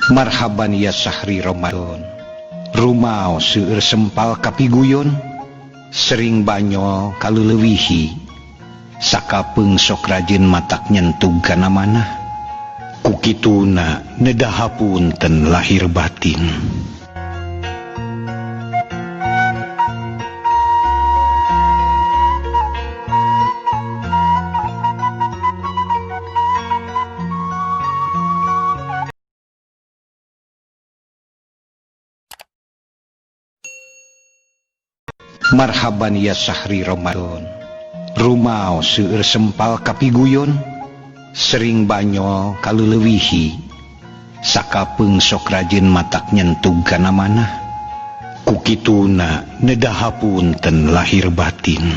Marhaban ya Syahri Ramadan, rumau seueur sempal kapiguyon, sering banyo kaleulewihi, sakapeung sok rajin matak nyentug kana manah, kukituna nedahapunten lahir batin. Marhaban ya Syahri Ramadan, rumau seueur sempal kapiguyon, sering banyo kaleulewihi, sakapeung sok rajin matak nyentug kana manah, kukituna nedahapunten lahir batin.